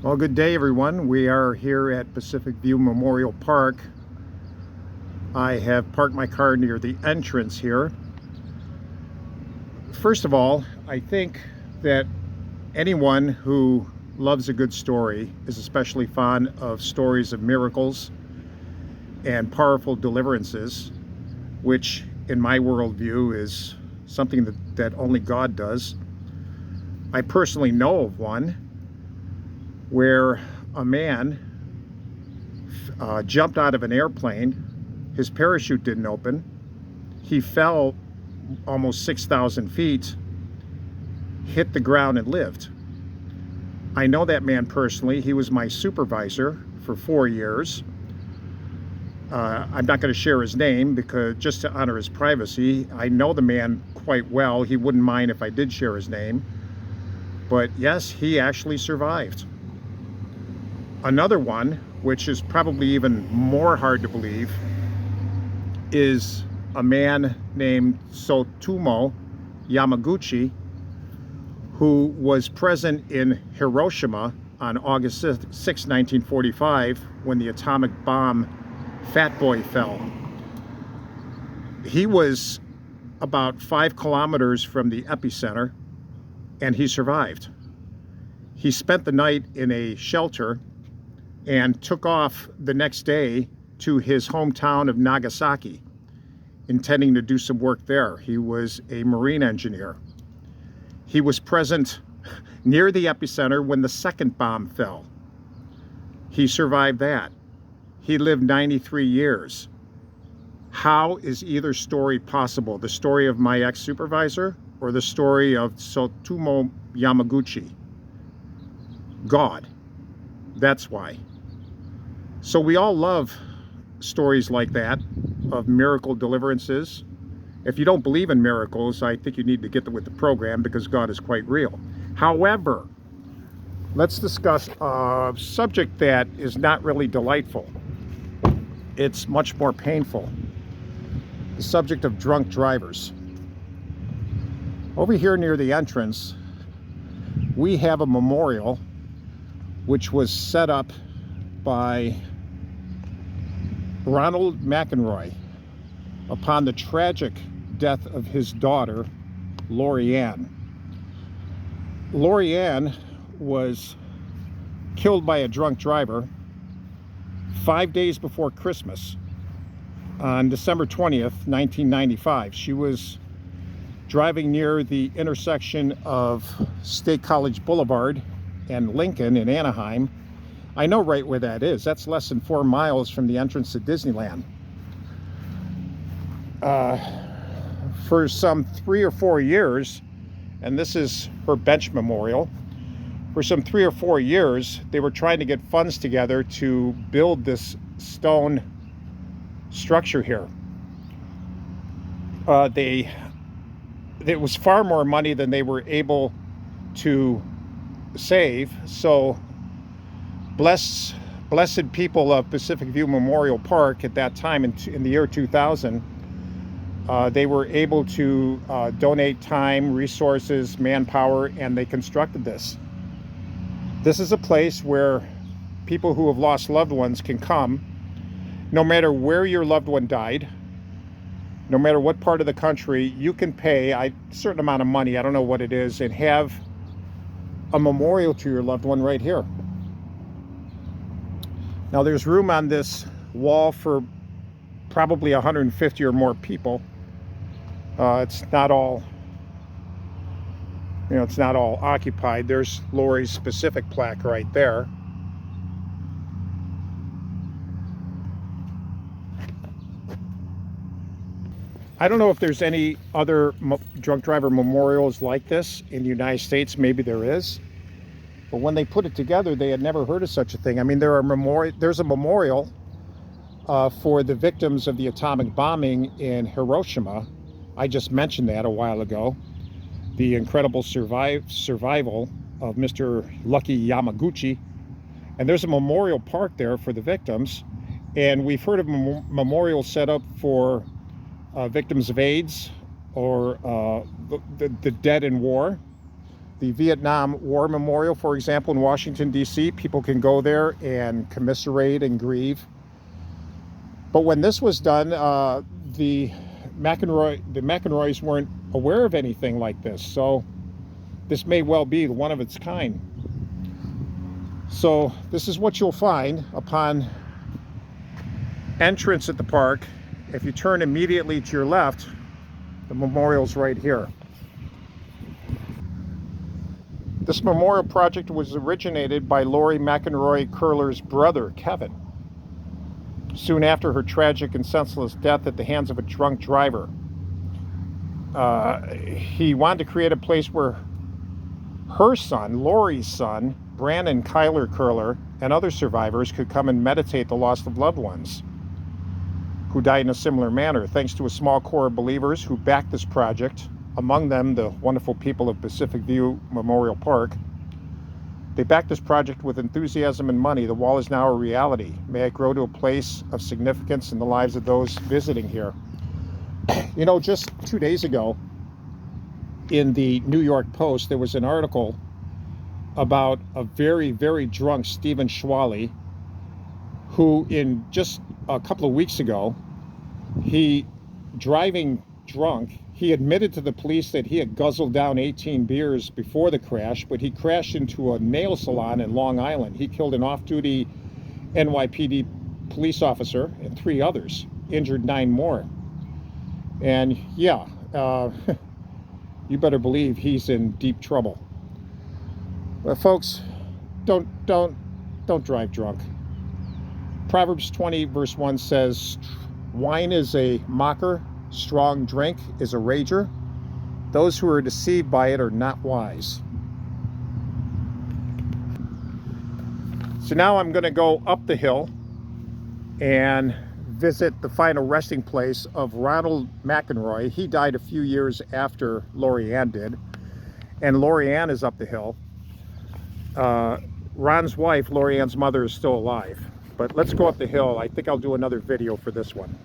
Well, good day, everyone. We are here at Pacific View Memorial Park. I have parked my car near the entrance here. First of all, I think that anyone who loves a good story is especially fond of stories of miracles and powerful deliverances, which in my worldview is something that only God does. I personally know of one where a man jumped out of an airplane. His parachute didn't open. He fell almost 6,000 feet, hit the ground, and lived. I know that man personally. He was my supervisor for 4 years. I'm not going to share his name because just to honor his privacy. I know the man quite well. He wouldn't mind if I did share his name. But yes, he actually survived. Another one, which is probably even more hard to believe, is a man named Tsutomu Yamaguchi, who was present in Hiroshima on August 6, 1945, when the atomic bomb Fat Boy fell. He was about 5 kilometers from the epicenter, and he survived. He spent the night in a shelter and took off the next day to his hometown of Nagasaki, intending to do some work there. He was a marine engineer. He was present near the epicenter when the second bomb fell. He survived that. He lived 93 years. How is either story possible? The story of my ex-supervisor or the story of Tsutomu Yamaguchi? God. That's why. So we all love stories like that of miracle deliverances. If you don't believe in miracles, I think you need to get with the program, because God is quite real. However, let's discuss a subject that is not really delightful. It's much more painful. The subject of drunk drivers. Over here near the entrance, we have a memorial which was set up by Ronald McInroy upon the tragic death of his daughter, Ann. Ann was killed by a drunk driver 5 days before Christmas on December 20th, 1995. She was driving near the intersection of State College Boulevard and Lincoln in Anaheim. I know right where that is. That's less than 4 miles from the entrance to Disneyland. For some 3 or 4 years, and this is her bench memorial, for some 3 or 4 years, they were trying to get funds together to build this stone structure here. It was far more money than they were able to save, so blessed people of Pacific View Memorial Park at that time in the year 2000, they were able to donate time, resources, manpower, and they constructed this. This is a place where people who have lost loved ones can come, no matter where your loved one died, no matter what part of the country. You can pay a certain amount of money, I don't know what it is, and have a memorial to your loved one right here. Now there's room on this wall for probably 150 or more people. It's not all, it's not all occupied. There's Lori's specific plaque right there. I don't know if there's any other drunk driver memorials like this in the United States. Maybe there is. But when they put it together, they had never heard of such a thing. I mean, there's a memorial for the victims of the atomic bombing in Hiroshima. I just mentioned that a while ago. The incredible survival of Mr. Lucky Yamaguchi. And there's a memorial park there for the victims. And we've heard of memorials set up for victims of AIDS or the dead in war. The Vietnam War Memorial, for example, in Washington, D.C., people can go there and commiserate and grieve. But when this was done, the McInroys weren't aware of anything like this. So this may well be one of its kind. So this is what you'll find upon entrance at the park. If you turn immediately to your left, the memorial's right here. This memorial project was originated by Lori McInroy Curler's brother, Kevin, soon after her tragic and senseless death at the hands of a drunk driver. He wanted to create a place where her son, Lori's son, Brandon Kyler Curler, and other survivors could come and meditate the loss of loved ones who died in a similar manner. Thanks to a small core of believers who backed this project, among them the wonderful people of Pacific View Memorial Park. They backed this project with enthusiasm and money. The wall is now a reality. May it grow to a place of significance in the lives of those visiting here. You know, just 2 days ago in the New York Post, there was an article about a very, very drunk Stephen Schwally, who in just a couple of weeks ago, driving drunk, he admitted to the police that he had guzzled down 18 beers before the crash, but he crashed into a nail salon in Long Island. He killed an off-duty NYPD police officer and 3 others, injured 9 more. And yeah, you better believe he's in deep trouble. But folks, don't drive drunk. Proverbs 20 verse 1 says, wine is a mocker, strong drink is a rager. Those who are deceived by it are not wise. So now I'm going to go up the hill and visit the final resting place of Ronald McInroy. He died a few years after Lori Ann did, and Lori Ann is up the hill. Ron's wife, Lori Ann's mother, is still alive. But let's go up the hill. I think I'll do another video for this one.